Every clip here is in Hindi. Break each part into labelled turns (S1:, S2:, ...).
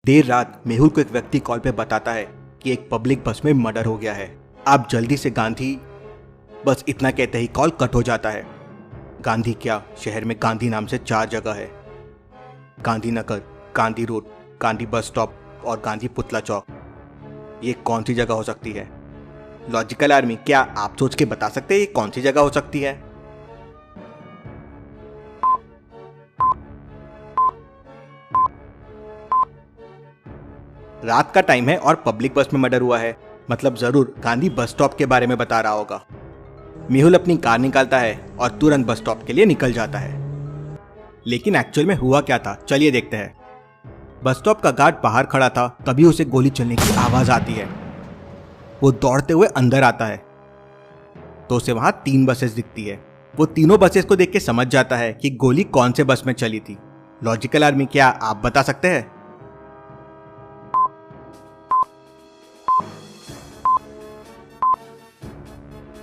S1: देर रात मेहुल को एक व्यक्ति कॉल पे बताता है कि एक पब्लिक बस में मर्डर हो गया है, आप जल्दी से गांधी। बस इतना कहते ही कॉल कट हो जाता है। गांधी क्या, शहर में गांधी नाम से 4 जगह है। Gandhinagar, Gandhi road, Gandhi bus stop और गांधी पुतला चौक। ये कौन सी जगह हो सकती है? लॉजिकल आर्मी, क्या आप सोच के बता सकते हैं ये कौन सी जगह हो सकती है? रात का टाइम है और पब्लिक बस में मर्डर हुआ है, मतलब जरूर गांधी बस स्टॉप के बारे में बता रहा होगा। मेहुल अपनी कार निकालता है और तुरंत बस स्टॉप के लिए निकल जाता है। लेकिन एक्चुअल में हुआ क्या था, चलिए देखते हैं। बस स्टॉप का गार्ड बाहर खड़ा था, तभी उसे गोली चलने की आवाज आती है। वो दौड़ते हुए अंदर आता है तो उसे वहां 3 बसेस दिखती है। वो तीनों बसेस को देख के समझ जाता है कि गोली कौन से बस में चली थी। लॉजिकल आर्मी, क्या आप बता सकते हैं?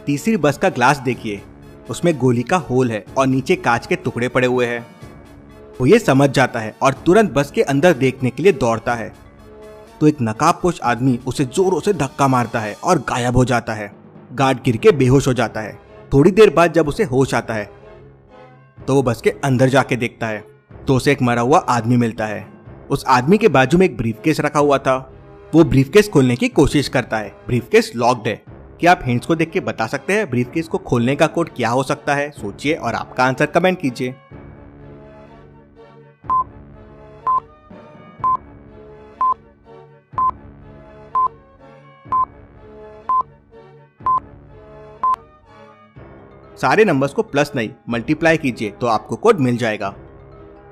S1: तीसरी बस का ग्लास देखिए, उसमें गोली का होल है और नीचे कांच के टुकड़े पड़े हुए हैं। वो ये समझ जाता है और तुरंत बस के अंदर देखने के लिए दौड़ता है तो एक नकाबपोश आदमी उसे जोरों से धक्का मारता है और गायब हो जाता है। गार्ड गिर के बेहोश हो जाता है। थोड़ी देर बाद जब उसे होश आता है तो वो बस के अंदर जाके देखता है तो उसे एक मरा हुआ आदमी मिलता है। उस आदमी के बाजू में एक ब्रीफकेस रखा हुआ था। वो ब्रीफकेस खोलने की कोशिश करता है। ब्रीफकेस लॉक्ड है। क्या आप हिंट्स को देख के बता सकते हैं ब्रीफकेस को खोलने का कोड क्या हो सकता है? सोचिए और आपका आंसर कमेंट कीजिए। सारे नंबर्स को प्लस नहीं मल्टीप्लाई कीजिए तो आपको कोड मिल जाएगा।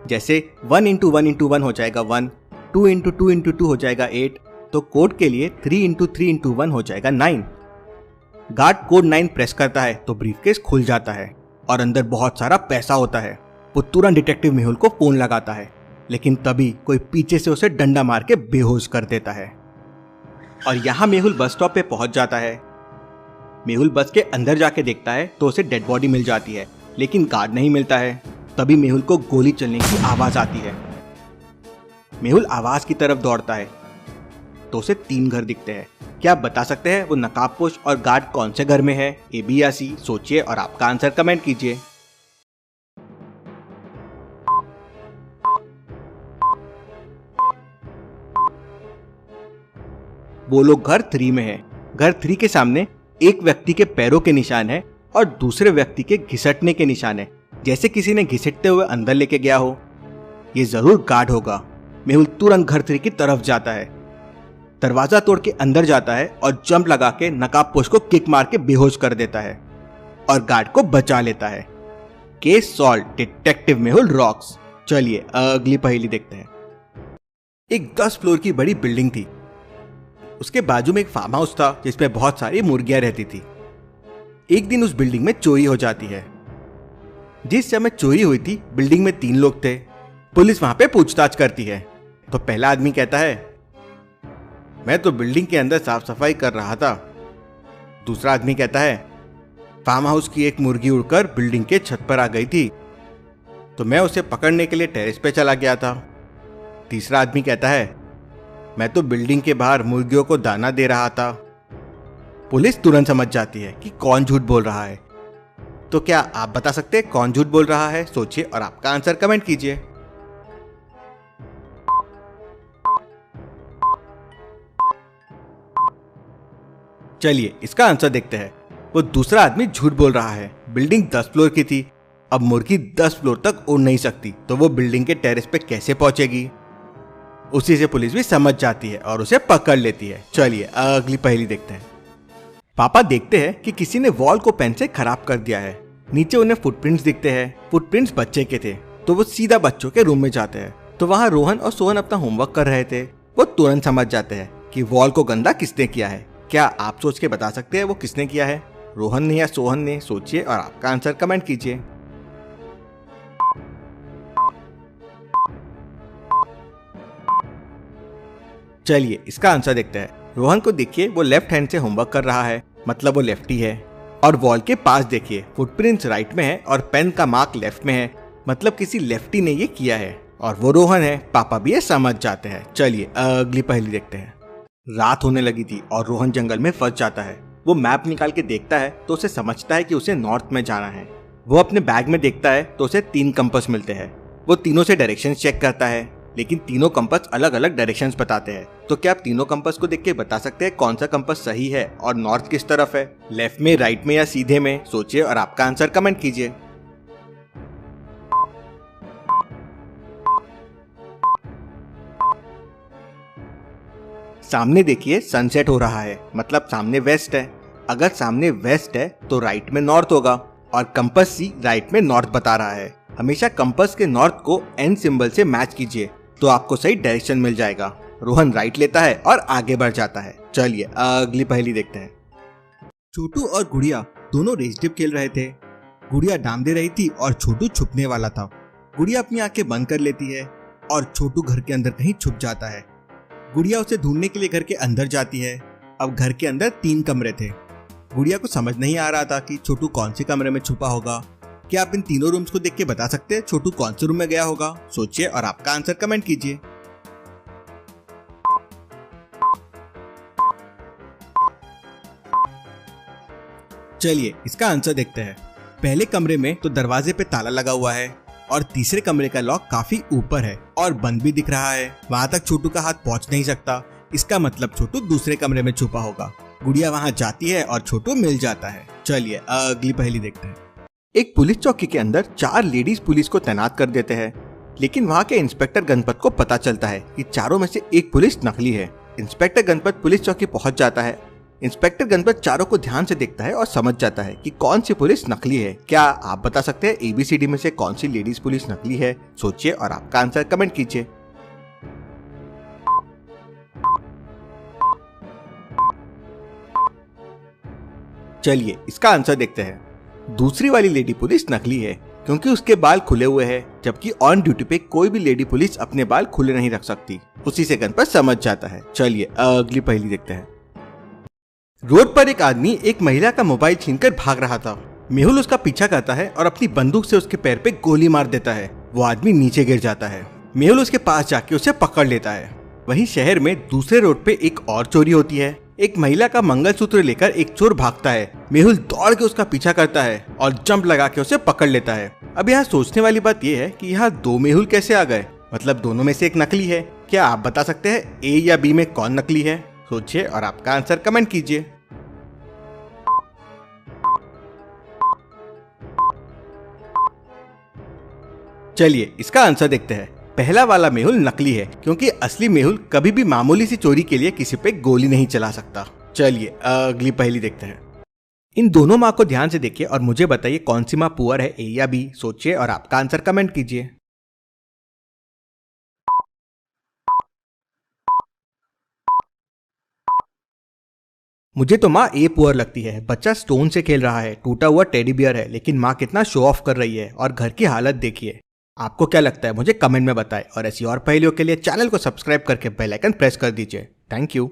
S1: जैसे 1 × 1 × 1 हो जाएगा 1, 2 × 2 × 2 हो जाएगा 8, तो कोड के लिए 3 × 3 × 1 हो जाएगा 9। गार्ड कोड 9 प्रेस करता है तो ब्रीफकेस खुल जाता है और अंदर बहुत सारा पैसा होता है। वो तुरंत डिटेक्टिव मेहुल को फोन लगाता है, लेकिन तभी कोई पीछे से उसे डंडा मार के बेहोश कर देता है। और यहाँ मेहुल बस स्टॉप पे पहुंच जाता है। मेहुल बस के अंदर जाके देखता है तो उसे डेड बॉडी मिल जाती है, लेकिन गार्ड नहीं मिलता है। तभी मेहुल को गोली चलने की आवाज आती है। मेहुल आवाज की तरफ दौड़ता है तो उसे 3 घर दिखते हैं। क्या आप बता सकते हैं वो नकाबपोश और गार्ड कौन से घर में है? ए, बी या सी? सोचिए और आपका आंसर कमेंट कीजिए। वो लोग घर 3 में है। घर 3 के सामने एक व्यक्ति के पैरों के निशान है और दूसरे व्यक्ति के घिसटने के निशान है, जैसे किसी ने घिसटते हुए अंदर लेके गया हो। ये जरूर गार्ड होगा। मेहुल तुरंत घर 3 की तरफ जाता है, दरवाजा तोड़ के अंदर जाता है और जंप लगा के नकाबपोश को किक मार के बेहोश कर देता है और गार्ड को बचा लेता है। Case solve, detective Mehul rocks. चलिए अगली पहेली देखते हैं। एक 10 फ्लोर की बड़ी बिल्डिंग थी। उसके बाजू में एक फार्म हाउस था जिसमें बहुत सारी मुर्गियां रहती थी। एक दिन उस बिल्डिंग में चोरी हो जाती है। जिस समय चोरी हुई थी बिल्डिंग में 3 लोग थे। पुलिस वहां पे पूछताछ करती है तो पहला आदमी कहता है, मैं तो बिल्डिंग के अंदर साफ सफाई कर रहा था। दूसरा आदमी कहता है, फार्म हाउस की एक मुर्गी उड़कर बिल्डिंग के छत पर आ गई थी तो मैं उसे पकड़ने के लिए टेरेस पे चला गया था। तीसरा आदमी कहता है, मैं तो बिल्डिंग के बाहर मुर्गियों को दाना दे रहा था। पुलिस तुरंत समझ जाती है कि कौन झूठ बोल रहा है। तो क्या आप बता सकते हैं कौन झूठ बोल रहा है? सोचिए और आपका आंसर कमेंट कीजिए। चलिए इसका आंसर देखते हैं। वो दूसरा आदमी झूठ बोल रहा है। बिल्डिंग 10 फ्लोर की थी। अब मुर्गी 10 फ्लोर तक उड़ नहीं सकती तो वो बिल्डिंग के टेरेस पे कैसे पहुंचेगी? उसी से पुलिस भी समझ जाती है और उसे पकड़ लेती है। चलिए अगली पहेली देखते हैं। पापा देखते हैं कि किसी ने वॉल को पेन से खराब कर दिया है। नीचे उन्हें फुटप्रिंट्स दिखते हैं। फुटप्रिंट्स बच्चे के थे तो वो सीधा बच्चों के रूम में जाते हैं तो वहां रोहन और सोहन अपना होमवर्क कर रहे थे। वो तुरंत समझ जाते हैं कि वॉल को गंदा किसने किया है। क्या आप सोच के बता सकते हैं वो किसने किया है? रोहन ने या सोहन ने? सोचिए और आपका आंसर कमेंट कीजिए। चलिए इसका आंसर देखते हैं। रोहन को देखिए, वो लेफ्ट हैंड से होमवर्क कर रहा है, मतलब वो लेफ्टी है। और वॉल के पास देखिए, फुटप्रिंट्स राइट में है और पेन का मार्क लेफ्ट में है, मतलब किसी लेफ्टी ने ये किया है। और वो रोहन है। पापा भी ये समझ जाते हैं। चलिए अगली पहेली देखते हैं। रात होने लगी थी और रोहन जंगल में फंस जाता है। वो मैप निकाल के देखता है तो उसे समझता है कि उसे नॉर्थ में जाना है। वो अपने बैग में देखता है तो उसे 3 कंपास मिलते हैं। वो तीनों से डायरेक्शंस चेक करता है, लेकिन तीनों कंपास अलग अलग डायरेक्शंस बताते हैं। तो क्या आप तीनों कंपास को देख के बता सकते हैं कौन सा कंपास सही है और नॉर्थ किस तरफ है, लेफ्ट में, राइट में या सीधे में? सोचिए और आपका आंसर कमेंट कीजिए। सामने देखिए सनसेट हो रहा है, मतलब सामने वेस्ट है। अगर सामने वेस्ट है तो राइट में नॉर्थ होगा और कंपास सी राइट में नॉर्थ बता रहा है। हमेशा कंपास के नॉर्थ को एन सिंबल से मैच कीजिए तो आपको सही डायरेक्शन मिल जाएगा। रोहन राइट लेता है और आगे बढ़ जाता है। चलिए अगली पहेली देखते हैं। छोटू और गुड़िया दोनों रेसडिप खेल रहे थे। गुड़िया डाम दे रही थी और छोटू छुपने वाला था। गुड़िया अपनी आंखें बंद कर लेती है और छोटू घर के अंदर कहीं छुप जाता है। गुड़िया उसे ढूंढने के लिए घर के अंदर जाती है। अब घर के अंदर 3 कमरे थे। गुड़िया को समझ नहीं आ रहा था कि छोटू कौन से कमरे में छुपा होगा। क्या आप इन तीनों रूम्स को देख के बता सकते हैं छोटू कौन से रूम में गया होगा? सोचिए और आपका आंसर कमेंट कीजिए। चलिए इसका आंसर देखते हैं। पहले कमरे में तो दरवाजे पे ताला लगा हुआ है और तीसरे कमरे का लॉक काफी ऊपर है और बंद भी दिख रहा है। वहां तक छोटू का हाथ पहुंच नहीं सकता। इसका मतलब छोटू दूसरे कमरे में छुपा होगा। गुड़िया वहां जाती है और छोटू मिल जाता है। चलिए अगली पहेली देखते हैं। एक पुलिस चौकी के अंदर 4 लेडीज पुलिस को तैनात कर देते हैं, लेकिन वहां के इंस्पेक्टर गणपत को पता चलता है कि चारों में से एक पुलिस नकली है। इंस्पेक्टर गणपत पुलिस चौकी पहुंच जाता है। इंस्पेक्टर गणपत चारों को ध्यान से देखता है और समझ जाता है कि कौन सी पुलिस नकली है। क्या आप बता सकते हैं ABCD में से कौन सी लेडीज पुलिस नकली है? सोचिए और आपका आंसर कमेंट कीजिए। चलिए इसका आंसर देखते हैं। दूसरी वाली लेडी पुलिस नकली है क्योंकि उसके बाल खुले हुए हैं, जबकि ऑन ड्यूटी पे कोई भी लेडी पुलिस अपने बाल खुले नहीं रख सकती। उसी से गणपत समझ जाता है। चलिए अगली पहेली देखते हैं। रोड पर एक आदमी एक महिला का मोबाइल छीनकर भाग रहा था। मेहुल उसका पीछा करता है और अपनी बंदूक से उसके पैर पे गोली मार देता है। वो आदमी नीचे गिर जाता है। मेहुल उसके पास जाके उसे पकड़ लेता है। वहीं शहर में दूसरे रोड पे एक और चोरी होती है। एक महिला का मंगलसूत्र लेकर एक चोर भागता है। मेहुल दौड़ के उसका पीछा करता है और जंप लगा के उसे पकड़ लेता है। अब यहाँ सोचने वाली बात यह है कि यहाँ 2 मेहुल कैसे आ गए? मतलब दोनों में से एक नकली है। क्या आप बता सकते हैं A या B में कौन नकली है? सोचिए और आपका आंसर कमेंट कीजिए। चलिए इसका आंसर देखते हैं। पहला वाला मेहुल नकली है क्योंकि असली मेहुल कभी भी मामूली सी चोरी के लिए किसी पे गोली नहीं चला सकता। चलिए अगली पहेली देखते हैं। इन दोनों माँ को ध्यान से देखिए और मुझे बताइए कौन सी माँ पुअर है, A या B? सोचिए और आपका आंसर कमेंट कीजिए। मुझे तो माँ A पुअर लगती है। बच्चा स्टोन से खेल रहा है, टूटा हुआ टेडी बियर है, लेकिन माँ कितना शो ऑफ कर रही है और घर की हालत देखिए। आपको क्या लगता है मुझे कमेंट में बताएं और ऐसी और पहेलियों के लिए चैनल को सब्सक्राइब करके बेल आइकन प्रेस कर दीजिए। Thank you.